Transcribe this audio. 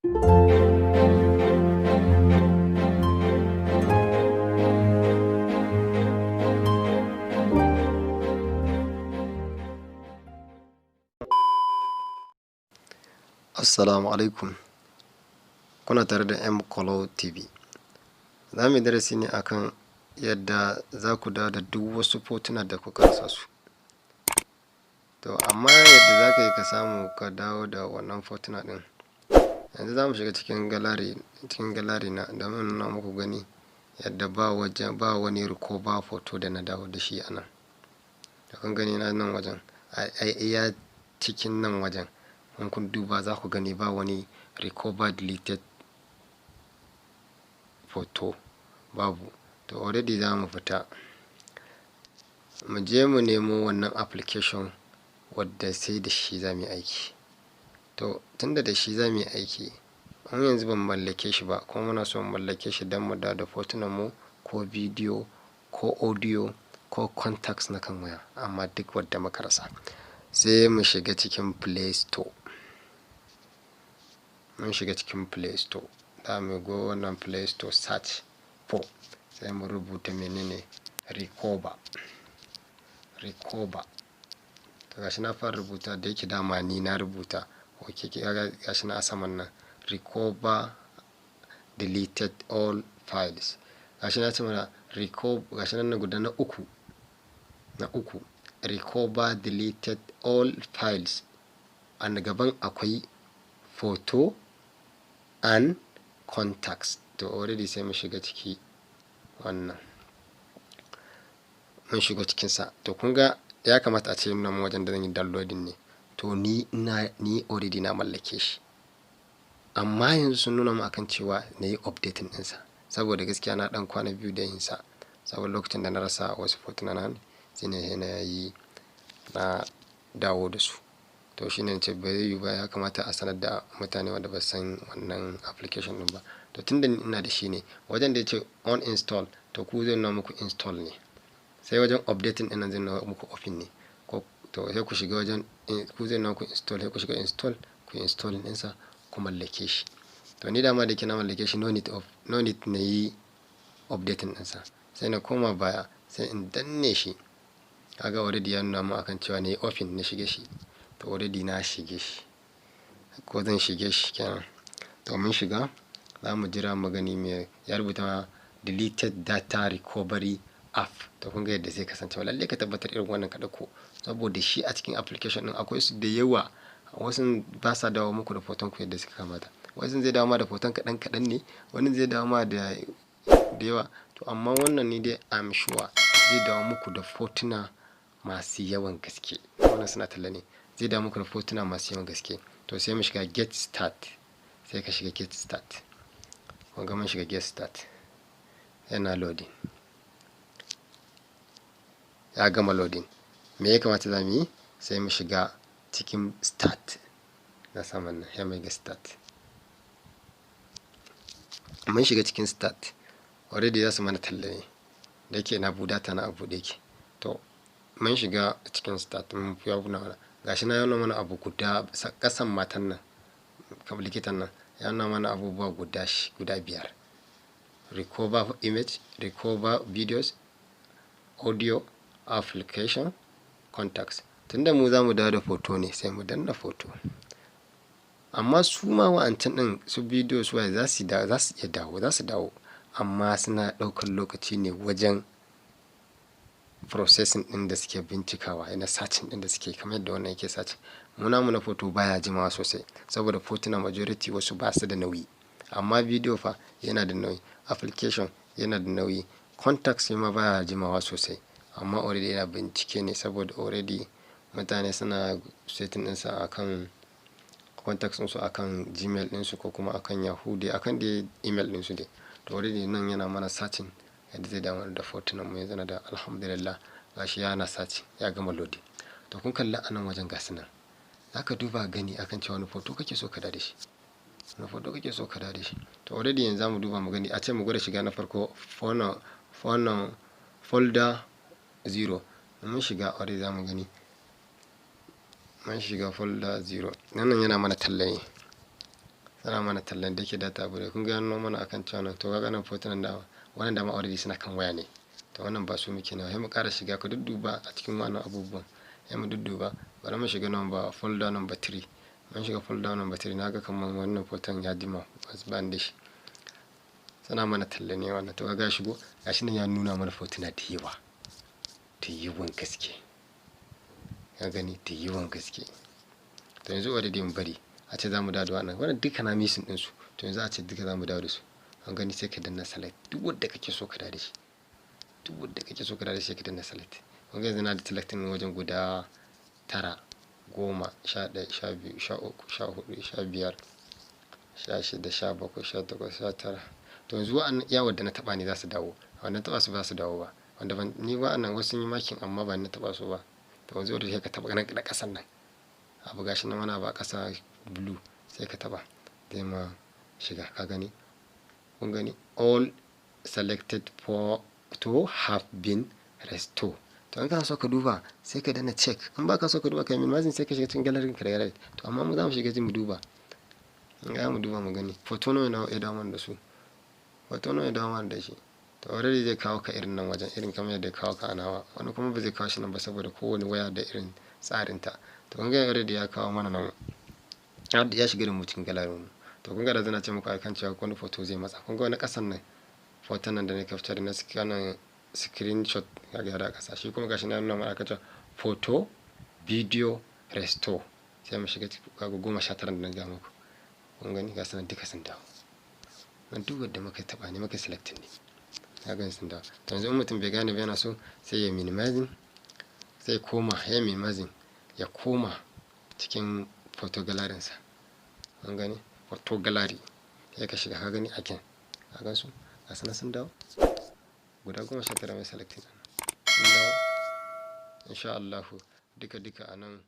Assalamu alaikum, kuna tare da M Kolo TV. Za mu yi darasi ne akan yadda za ku dawo da duk wasu fotuna da kuka rasa su. To amma yadda za ka yi ka samu ka dawo da wannan fotuna ɗin, yanzu za mu shiga cikin gallery na domin nuna muku gani yadda ba wani riko ba foto da na dawo da shi a nan. Da kun gani na nan wajen, a iya cikin nan wajen, in kun duba za ku gani ba wani recover deleted photo, babu. To already za mu fita mu je mu nemo wannan application wadda sai da shi za mu yi aiki. To tunda da shi za mu yi aiki, an yanzu ban mallake shi ba, kuma muna so mu mallake shi don mu dawo da fotunan mu ko bidiyo ko audio ko contacts na kan waya, amma duk wadda muka rasa. Sai mu shiga cikin Play Store. Mun shiga cikin Play Store, za mu go wannan Play Store search for, sai mu rubuta menene recover. To gashi na fara rubuta, da yake dama ni na rubuta, ok gashi na a saman nan, recover deleted all files. Gashi na ce mana recover, gashi nan guda na uku, recover deleted all files. A gaban akwai photo and contacts. To already sai mu shiga ciki wannan, mun shiga cikinsa. To kun ga ya kamata a ce nan wajen da zan yi downloading ne, to ni already na mallake shi, amma yanzu sun nuna mu akan cewa na yi updating ɗinsa, saboda gaskiya na ɗan kwana biyu da yin sa, saboda lokacin da na rasa wasu fotuna na sai na dawo da su. To shi ne ce bai yi ba, ya kamata a sanar da mutane wanda ba san wannan application ɗin ba. To tunda ina da shi ne, wajen da ya ce on install, to ku zai nuna muku install ne, sai wajen updating ɗin nan zai nuna muku open ne. To sai ku shiga wajen, ku zai nuna muku install, sai ku shiga install, ku install ɗinsa, ku mallake shi. To ni dama da ke na mallake shi, no need na yi updating ɗinsa, sai na koma baya, sai in danne shi. Kaga already ya nuna mu akan cewa na yi open, na shige shi. To already na shige shi, ko zan shige shi kenan. To mun shiga, za mu jira mu gani me ya rubuta, deleted data recovery app. To kun ga yadda zai kasance, lalle ka tabbatar irin wannan ka ɗauko, saboda shi a cikin application ɗin akwai su da yawa. Wasu ba sa dawo muku da foton ku yadda suka kamata, wasu zai dawo ma da foton kaɗan ne, wani zai dawo ma da yawa. To amma wannan ni dai I'm sure zai dawo muku da fotuna masu yawan gaske. Wannan suna talla ne, zai dawo muku da fotuna masu yawan gaske. To sai mu shiga get start, sai ka shiga get start. Kun ga mun shiga get start, yana loading, ya gama loading. Me ya kamata za mu yi? Sai mu shiga cikin start na saman nan, ya mai ga start. Mun shiga cikin start, already za su mana talla ne, da yake na budata na abu da yake. To mun shiga cikin start, mun fi abu na gashi na yana mana abu guda kasan matan nan, kamar likitan nan ya nuna mana abubuwa guda 5: recover image, recover videos, audio, application, contacts. Tunda mu za mu dawo da foto ne, sai mu danna foto. Amma su ma wa'ancan ɗin su bidiyo su waye za su iya dawo, amma suna ɗaukar lokaci ne wajen processing ɗin da suke bincikawa, yana searching ɗin da suke, kamar yadda wannan yake searching. Muna foto baya jimawa sosai, saboda fotuna majority wasu ba su da nauyi, amma bidiyo fa yana da nauyi, application yana da nauyi, contacts ma baya jimawa sosai, amma already yana bincike ne, saboda already mutane suna setting ɗinsa akan contacts ɗinsu, akan Gmail ɗinsu ko kuma akan Yahoo dai, akan dai email ɗinsu dai. To already nan yana mana searching yadda zai dawo da fotunan mu, yanzu na da alhamdulillah gashi yana searching, ya gama loading. To kun kalla a nan wajen gasu nan, za ka duba gani akan cewa wani foto kake so ka da shi, to already yanzu za mu duba mu gani, a ce mu gwada shiga na farko folder 0. Mun shiga already za mu gani, mun shiga folder 0. Nan yana mana talla ne, Sana mana tallan da ke data bude kun ga nuna mana akan cewa nan to ga nan Photunan da wannan dama already suna kan waya ne. To wannan ba su muke nawa sai mu ƙara shiga ku dudduba a cikin wannan abubuwan. Sai mu dudduba bari mu shiga number folder number 3. Mun shiga folder number 3 naga kaman wannan photon ya jima ban da shi. Sana mana talla ne wannan to ga shigo gashi nan ya nuna mana Photuna da yawa. Da yawan gaske. Ka gani da yawan gaske. To yanzu already mun bari a ce za mu dawo da wannan duka na misin ɗinsu. To yanzu a ce duka za mu dawo da su. An gani sai ka danna select duk wanda kake so ka dawo da shi. Duk wanda kake so ka dawo da shi ka danna select. Kun ga yanzu na da selecting wajen guda 9, 10, 11, 12, 13, 14, 15, 16, 17, 18, 19. To yanzu wa'annan iya wadda na taɓa ne za su dawo. Wanda taɓa su ba su dawo ba. Wanda ni wa'annan wasu yi makin amma ba ni na taɓa su ba. To yanzu wadda ka taɓa na ƙasan nan. Abu gashi nan wani ba ƙasa blue sai ka taɓa zai ma shiga ka gani. Kun gani all selected photo have been restored. To in kana so ka duba sai ka dana check. In ba ka so ka duba kai minimizing sai ka shiga cikin gallery ka da. To amma mu za mu shiga mu duba. In ga mu duba mu gani photo nawa ya dawo da su. Photo nawa ya dawo da shi. To already zai kawo ka irin nan wajen irin kamar yadda ya kawo ka a nawa. Wani kuma ba zai kawo shi nan ba saboda kowane waya da irin tsarinta. To kun ga already ya kawo mana nan. Ya shiga da mu cikin gallery mu. To kun ga da zan ce muku akan cewa wani photo zai matsa. Kun ga wani kasan nan photo nan da ne capture na scanner screenshot ga da kasa shi kuma gashi na nuna mana aka ce photo video restore sai mu shiga kaga 19 da na ga muku. Kun gani ga sanan duka sun dawo. Nan duk wanda muka taba ne muka selecting ne. Ka gani sun dawo. To yanzu mutum bai gane ba yana so sai ya minimizing sai koma ya minimizing ya koma cikin photo gallery sa. Kun gani photo gallery sai ka shiga ka gani again. Ka gan su ga sanan sun dawo. Guda 19 mai selecting sun dawo insha Allah duka a nan